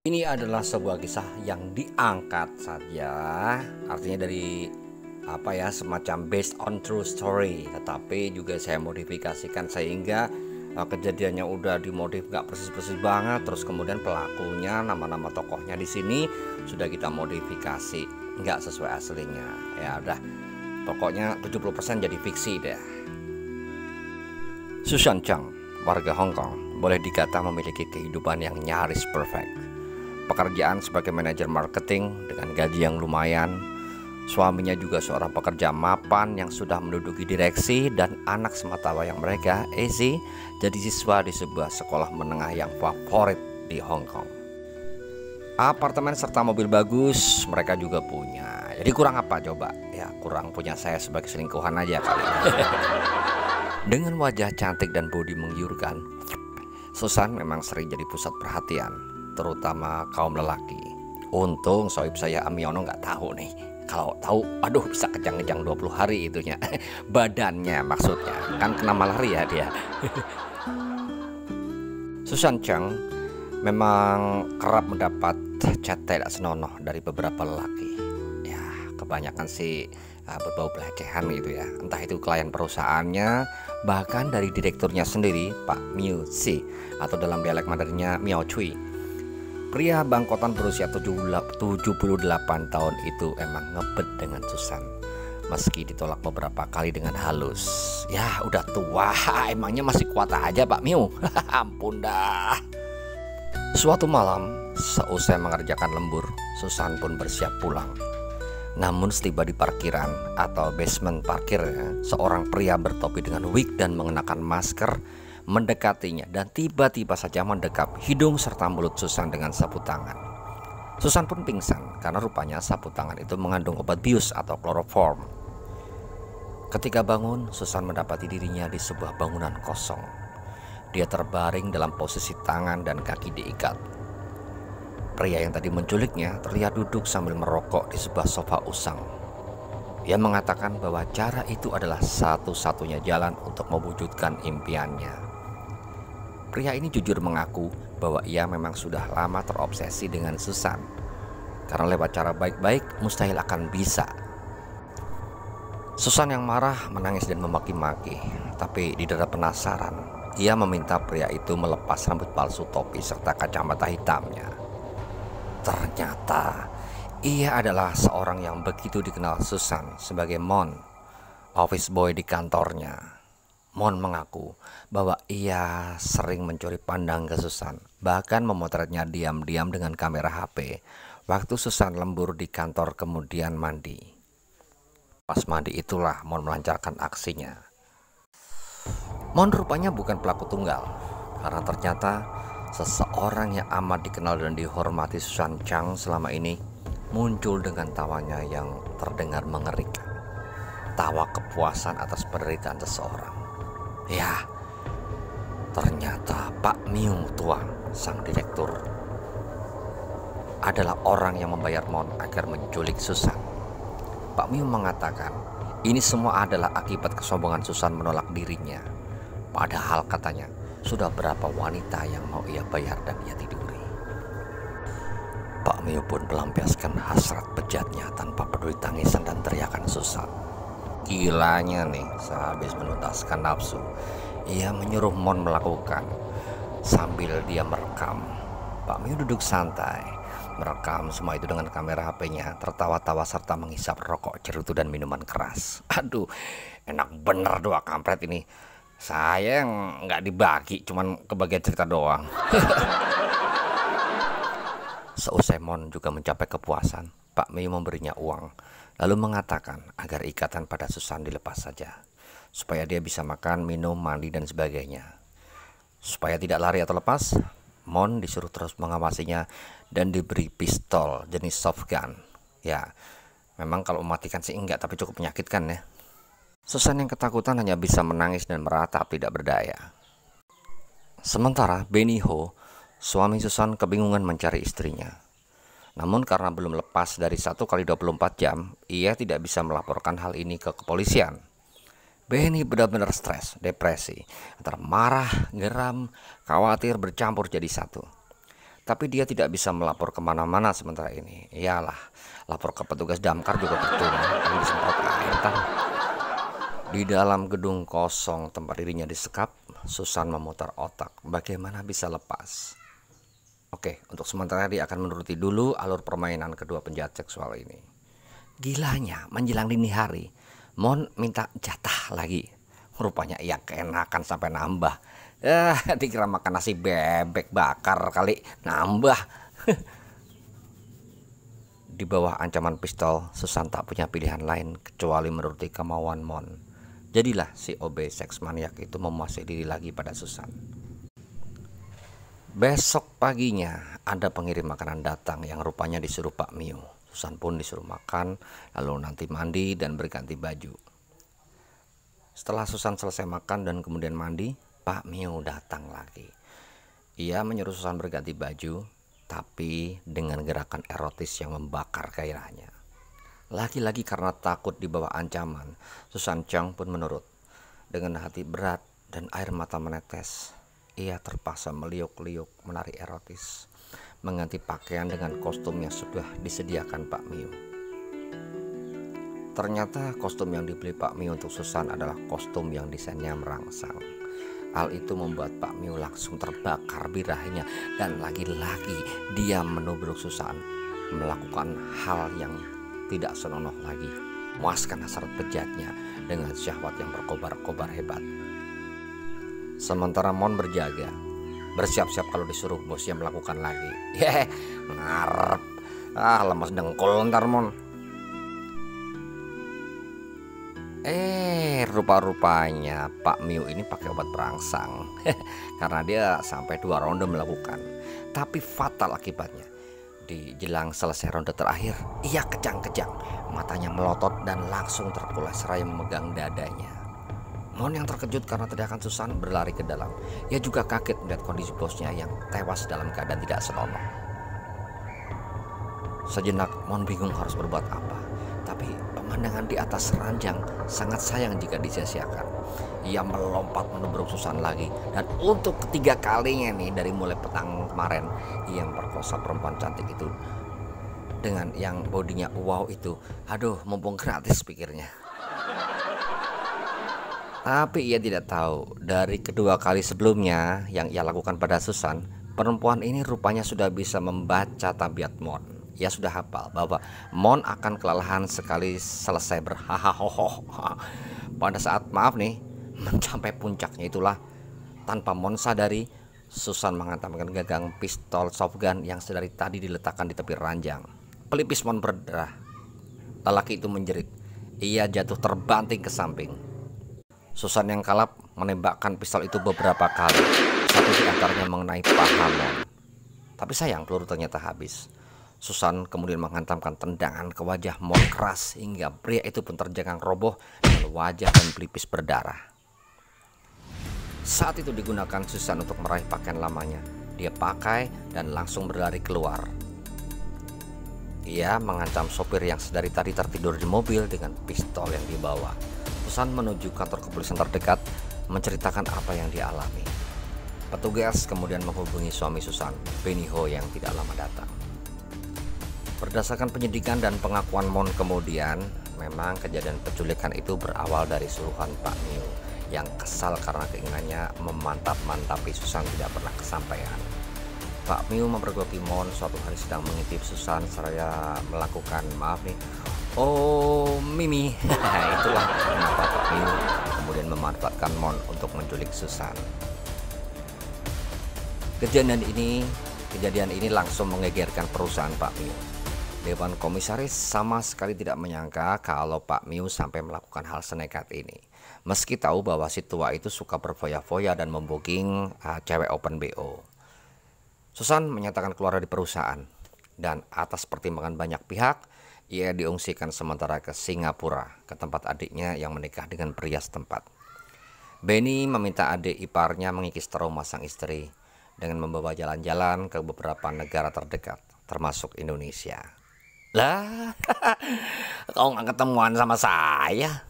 Ini adalah sebuah kisah yang diangkat saja, artinya dari semacam based on true story, tetapi juga saya modifikasikan sehingga kejadiannya udah dimodif nggak persis-persis banget. Terus kemudian pelakunya, nama-nama tokohnya di sini sudah kita modifikasi, nggak sesuai aslinya. Ya udah, pokoknya 70% jadi fiksi deh. Susan Chang, warga Hong Kong, boleh dikata memiliki kehidupan yang nyaris perfect. Pekerjaan sebagai manajer marketing dengan gaji yang lumayan. Suaminya juga seorang pekerja mapan yang sudah menduduki direksi, dan anak sematawayang mereka, Ezi, jadi siswa di sebuah sekolah menengah yang favorit di Hong Kong. Apartemen serta mobil bagus mereka juga punya. Jadi kurang apa coba? Ya kurang punya saya sebagai selingkuhan aja kali. Dengan wajah cantik dan bodi menggiurkan, Susan memang sering jadi pusat perhatian, terutama kaum lelaki. Untung sohib saya Amiono nggak tahu nih. Kalau tahu, aduh bisa kejang-kejang 20 hari itunya. Badannya maksudnya, kan kena malaria dia. Susan Chang memang kerap mendapat chat tidak senonoh dari beberapa lelaki. Ya kebanyakan sih berbau pelecehan gitu ya. Entah itu klien perusahaannya, bahkan dari direkturnya sendiri, Pak Miu Si, atau dalam dialek Mandarinnya Miao Cui. Pria bangkotan berusia 78 tahun itu emang ngebet dengan Susan, meski ditolak beberapa kali dengan halus. Ya udah tua, emangnya masih kuat aja Pak Miu. Ampun dah. Suatu malam, seusai mengerjakan lembur, Susan pun bersiap pulang. Namun setiba di parkiran atau basement parkir, seorang pria bertopi dengan wig dan mengenakan masker mendekatinya dan tiba-tiba saja mendekap hidung serta mulut Susan dengan sapu tangan. Susan pun pingsan karena rupanya sapu tangan itu mengandung obat bius atau kloroform. Ketika bangun, Susan mendapati dirinya di sebuah bangunan kosong. Dia terbaring dalam posisi tangan dan kaki diikat. Pria yang tadi menculiknya terlihat duduk sambil merokok di sebuah sofa usang. Ia mengatakan bahwa cara itu adalah satu-satunya jalan untuk mewujudkan impiannya. Pria ini jujur mengaku bahwa ia memang sudah lama terobsesi dengan Susan, karena lewat cara baik-baik mustahil akan bisa. Susan yang marah menangis dan memaki-maki, tapi di dada penasaran, ia meminta pria itu melepas rambut palsu, topi, serta kacamata hitamnya. Ternyata ia adalah seorang yang begitu dikenal Susan sebagai Mon, office boy di kantornya. Mon mengaku bahwa ia sering mencuri pandang ke Susan, bahkan memotretnya diam-diam dengan kamera HP waktu Susan lembur di kantor kemudian mandi. Pas mandi itulah Mon melancarkan aksinya. Mon rupanya bukan pelaku tunggal, karena ternyata seseorang yang amat dikenal dan dihormati Susan Chang selama ini muncul dengan tawanya yang terdengar mengerikan. Tawa kepuasan atas penderitaan seseorang. Ya, ternyata Pak Miu Tuan, sang direktur, adalah orang yang membayar Mon agar menculik Susan. Pak Miu mengatakan ini semua adalah akibat kesombongan Susan menolak dirinya. Padahal katanya sudah berapa wanita yang mau ia bayar dan ia tiduri. Pak Miu pun melampiaskan hasrat bejatnya tanpa peduli tangisan dan teriakan Susan. Gilanya nih, sehabis menuntaskan nafsu, ia menyuruh Mon melakukan sambil dia merekam. Pak Miu duduk santai, merekam semua itu dengan kamera HP-nya, tertawa-tawa serta menghisap rokok, cerutu dan minuman keras. Aduh, enak bener doa kampret ini. Saya yang nggak dibagi, cuman kebagian cerita doang. Seusai Mon juga mencapai kepuasan, Pak Miu memberinya uang, lalu mengatakan agar ikatan pada Susan dilepas saja, supaya dia bisa makan, minum, mandi, dan sebagainya. Supaya tidak lari atau lepas, Mon disuruh terus mengawasinya dan diberi pistol jenis soft gun. Ya, memang kalau mematikan sih enggak, tapi cukup menyakitkan ya. Susan yang ketakutan hanya bisa menangis dan meratap tidak berdaya. Sementara Benny Ho, suami Susan, kebingungan mencari istrinya. Namun karena belum lepas dari 1 kali 24 jam, ia tidak bisa melaporkan hal ini ke kepolisian. Benny benar-benar stres, depresi, antara marah, geram, khawatir bercampur jadi satu. Tapi dia tidak bisa melapor kemana-mana sementara ini. Iyalah, lapor ke petugas damkar juga percuma, kan disemprot air kan. Di dalam gedung kosong tempat dirinya disekap, Susan memutar otak bagaimana bisa lepas. Oke, untuk sementara dia akan menuruti dulu alur permainan kedua penjahat seksual ini. Gilanya, menjelang dini hari, Mon minta jatah lagi. Rupanya ia keenakan sampai nambah. Dikira makan nasi bebek bakar kali, nambah. Di bawah ancaman pistol, Susan tak punya pilihan lain kecuali menuruti kemauan Mon. Jadilah si OB seks maniak itu memuasai diri lagi pada Susan. Besok paginya ada pengirim makanan datang yang rupanya disuruh Pak Mio. Susan pun disuruh makan, lalu nanti mandi dan berganti baju. Setelah Susan selesai makan dan kemudian mandi, Pak Mio datang lagi. Ia menyuruh Susan berganti baju, tapi dengan gerakan erotis yang membakar gairahnya. Lagi-lagi karena takut di bawah ancaman, Susan Chong pun menurut. Dengan hati berat dan air mata menetes, ia terpaksa meliuk-liuk menari erotis, mengganti pakaian dengan kostum yang sudah disediakan Pak Mio. Ternyata kostum yang dibeli Pak Mio untuk Susan adalah kostum yang desainnya merangsang. Hal itu membuat Pak Mio langsung terbakar birahinya, dan lagi-lagi dia menubruk Susan melakukan hal yang tidak senonoh lagi, memuaskan hasrat bejatnya dengan syahwat yang berkobar-kobar hebat. Sementara Mon berjaga, bersiap-siap kalau disuruh bosnya melakukan lagi. Ngarep, lemas dengkul ntar Mon. Rupa-rupanya Pak Mio ini pakai obat perangsang karena dia sampai 2 ronde melakukan. Tapi fatal akibatnya. Di jelang selesai ronde terakhir, ia kejang-kejang, matanya melotot dan langsung terkulas seraya memegang dadanya. Mon yang terkejut karena teriakan Susan berlari ke dalam. Ia juga kaget melihat kondisi bosnya yang tewas dalam keadaan tidak senonoh. Sejenak Mon bingung harus berbuat apa. Tapi pemandangan di atas ranjang sangat sayang jika disia-siakan. Ia melompat menubruk Susan lagi, dan untuk ketiga kalinya nih dari mulai petang kemarin, ia memperkosa perempuan cantik itu dengan yang bodinya wow itu. Aduh, mumpung gratis pikirnya. Tapi ia tidak tahu dari kedua kali sebelumnya yang ia lakukan pada Susan, perempuan ini rupanya sudah bisa membaca tabiat Mon. Ia sudah hafal bahwa Mon akan kelelahan sekali selesai berhahahoho. Pada saat mencapai puncaknya itulah, tanpa Mon sadari, Susan menghantamkan gagang pistol shotgun yang sedari tadi diletakkan di tepi ranjang. Pelipis Mon berdarah. Lelaki itu menjerit. Ia jatuh terbanting ke samping. Susan yang kalap menembakkan pistol itu beberapa kali. Satu di antaranya mengenai paha Mon. Tapi sayang, peluru ternyata habis. Susan kemudian menghantamkan tendangan ke wajah Mon keras hingga pria itu pun terjangkang roboh dengan wajah dan pelipis berdarah. Saat itu digunakan Susan untuk meraih pakaian lamanya. Dia pakai dan langsung berlari keluar. Ia mengancam sopir yang sedari tadi tertidur di mobil dengan pistol yang dibawa. Susan menuju kantor kepolisian terdekat menceritakan apa yang dialami. Petugas kemudian menghubungi suami Susan, Benny Ho, yang tidak lama datang. Berdasarkan penyidikan dan pengakuan Mon kemudian, memang kejadian penculikan itu berawal dari suruhan Pak Mio yang kesal karena keinginannya memantap-mantapi Susan tidak pernah kesampaian. Pak Mio mempergoki Mon suatu hari sedang mengintip Susan seraya melakukan oh Mimi. Itulah kenapa Pak Mio kemudian memanfaatkan Mon untuk menculik Susan. Kejadian ini langsung menggegerkan perusahaan Pak Mio. Dewan komisaris sama sekali tidak menyangka kalau Pak Mio sampai melakukan hal senekat ini. Meski tahu bahwa si tua itu suka berfoya-foya dan membooking cewek open BO. Susan menyatakan keluar dari perusahaan, dan atas pertimbangan banyak pihak, ia diungsikan sementara ke Singapura, ke tempat adiknya yang menikah dengan pria setempat. Benny meminta adik iparnya mengikis trauma sang istri dengan membawa jalan-jalan ke beberapa negara terdekat, termasuk Indonesia. Lah, kau nggak ketemuan sama saya?